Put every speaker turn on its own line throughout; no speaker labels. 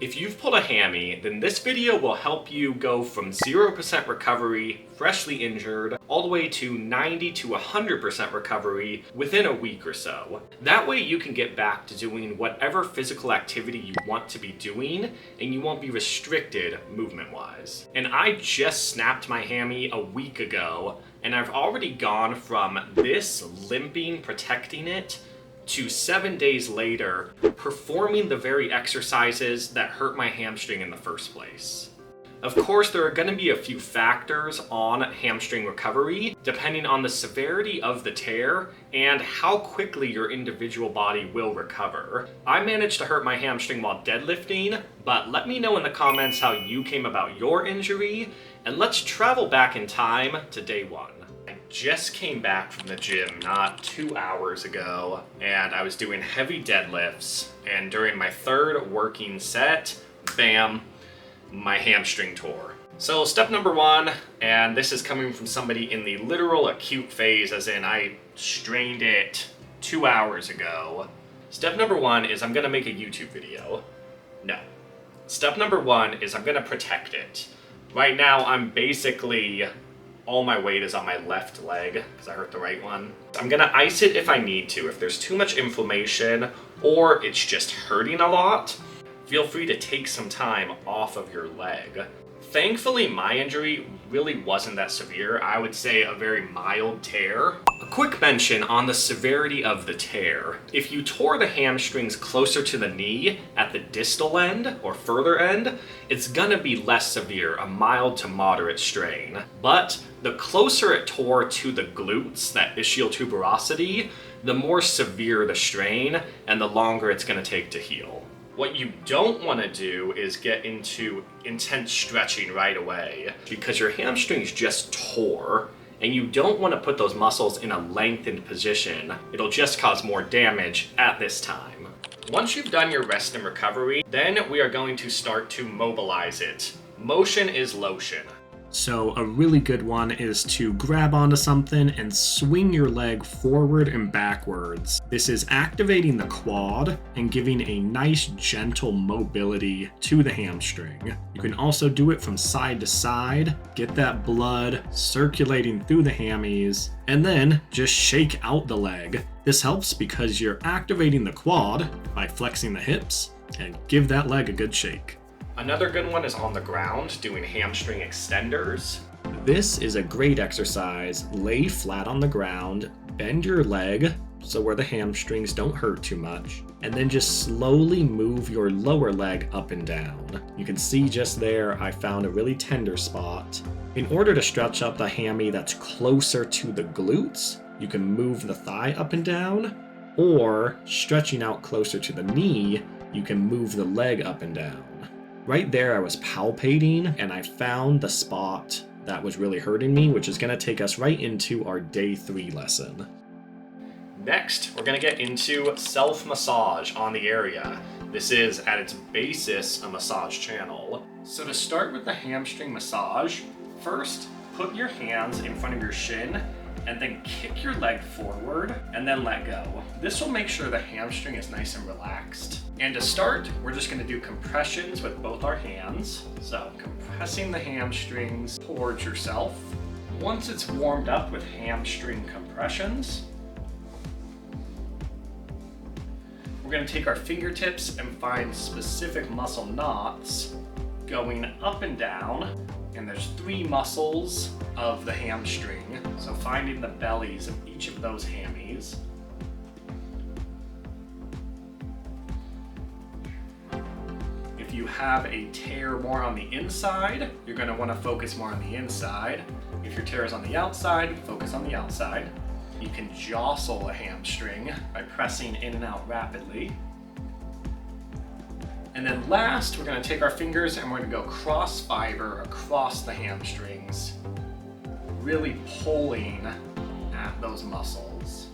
If you've pulled a hammy, then this video will help you go from 0% recovery, freshly injured, all the way to 90 to 100% recovery within a week or so. That way you can get back to doing whatever physical activity you want to be doing, and you won't be restricted movement-wise. And I just snapped my hammy a week ago, and I've already gone from this limping, protecting it, to 7 days later, performing the very exercises that hurt my hamstring in the first place. Of course, there are going to be a few factors on hamstring recovery, depending on the severity of the tear and how quickly your individual body will recover. I managed to hurt my hamstring while deadlifting, but let me know in the comments how you came about your injury, and let's travel back in time to day one. I just came back from the gym not 2 hours ago, and I was doing heavy deadlifts, and during my third working set, bam, my hamstring tore. So step number one, and this is coming from somebody in the literal acute phase, as in I strained it 2 hours ago. Step number one is I'm gonna make a YouTube video. No. Step number one is I'm gonna protect it. Right now I'm basically, all my weight is on my left leg because I hurt the right one. I'm gonna ice it if I need to. If there's too much inflammation or it's just hurting a lot, feel free to take some time off of your leg. Thankfully, my injury really wasn't that severe. I would say a very mild tear. A quick mention on the severity of the tear. If you tore the hamstrings closer to the knee at the distal end or further end, it's gonna be less severe, a mild to moderate strain. But the closer it tore to the glutes, that ischial tuberosity, the more severe the strain and the longer it's gonna take to heal. What you don't want to do is get into intense stretching right away because your hamstrings just tore and you don't want to put those muscles in a lengthened position. It'll just cause more damage at this time. Once you've done your rest and recovery, then we are going to start to mobilize it. Motion is lotion. So a really good one is to grab onto something and swing your leg forward and backwards. This is activating the quad and giving a nice gentle mobility to the hamstring. You can also do it from side to side, get that blood circulating through the hammies, and then just shake out the leg. This helps because you're activating the quad by flexing the hips and give that leg a good shake. Another good one is on the ground, doing hamstring extenders. This is a great exercise. Lay flat on the ground, bend your leg so where the hamstrings don't hurt too much, and then just slowly move your lower leg up and down. You can see just there, I found a really tender spot. In order to stretch out the hammy that's closer to the glutes, you can move the thigh up and down, or stretching out closer to the knee, you can move the leg up and down. Right there I was palpating and I found the spot that was really hurting me, which is going to take us right into our day 3 lesson. Next, we're going to get into self-massage on the area. This is at its basis a massage channel. So to start with the hamstring massage, first put your hands in front of your shin and then kick your leg forward and then let go. This will make sure the hamstring is nice and relaxed. And to start, we're just gonna do compressions with both our hands. So compressing the hamstrings towards yourself. Once it's warmed up with hamstring compressions, we're gonna take our fingertips and find specific muscle knots going up and down. And there's 3 muscles of the hamstring. So finding the bellies of each of those hammies. If you have a tear more on the inside, you're going to want to focus more on the inside. If your tear is on the outside, focus on the outside. You can jostle a hamstring by pressing in and out rapidly. And then last, we're going to take our fingers and we're going to go cross fiber across the hamstrings, really pulling at those muscles.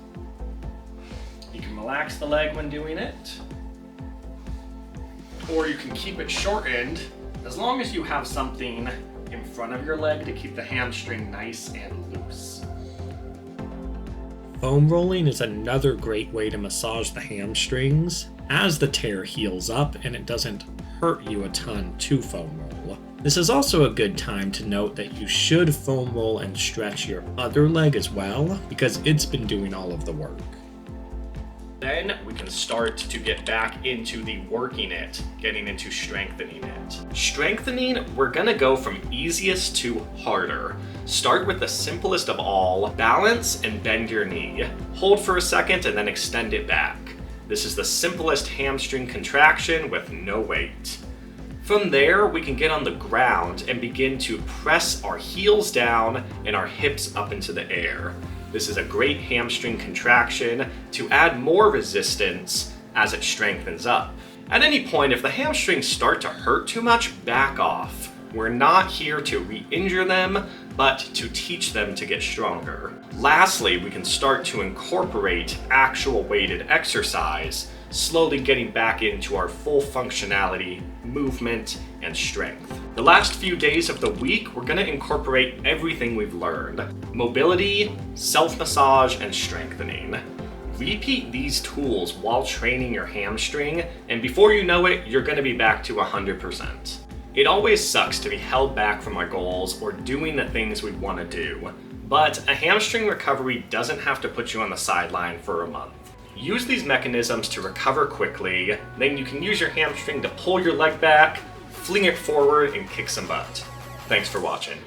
You can relax the leg when doing it, or you can keep it shortened as long as you have something in front of your leg to keep the hamstring nice and loose. Foam rolling is another great way to massage the hamstrings as the tear heals up and it doesn't
hurt you a ton to foam roll. This is also a good time to note that you should foam roll and stretch your other leg as well, because it's been doing all of the work.
Then we can start to get back into the working it, getting into strengthening it. Strengthening, we're gonna go from easiest to harder. Start with the simplest of all, balance and bend your knee. Hold for a second and then extend it back. This is the simplest hamstring contraction with no weight. From there, we can get on the ground and begin to press our heels down and our hips up into the air. This is a great hamstring contraction to add more resistance as it strengthens up. At any point, if the hamstrings start to hurt too much, back off. We're not here to re-injure them, but to teach them to get stronger. Lastly, we can start to incorporate actual weighted exercise, slowly getting back into our full functionality, movement, and strength. The last few days of the week, we're gonna incorporate everything we've learned. Mobility, self-massage, and strengthening. Repeat these tools while training your hamstring, and before you know it, you're gonna be back to 100%. It always sucks to be held back from our goals or doing the things we wanna do, but a hamstring recovery doesn't have to put you on the sideline for a month. Use these mechanisms to recover quickly, then you can use your hamstring to pull your leg back, fling it forward, and kick some butt. Thanks for watching.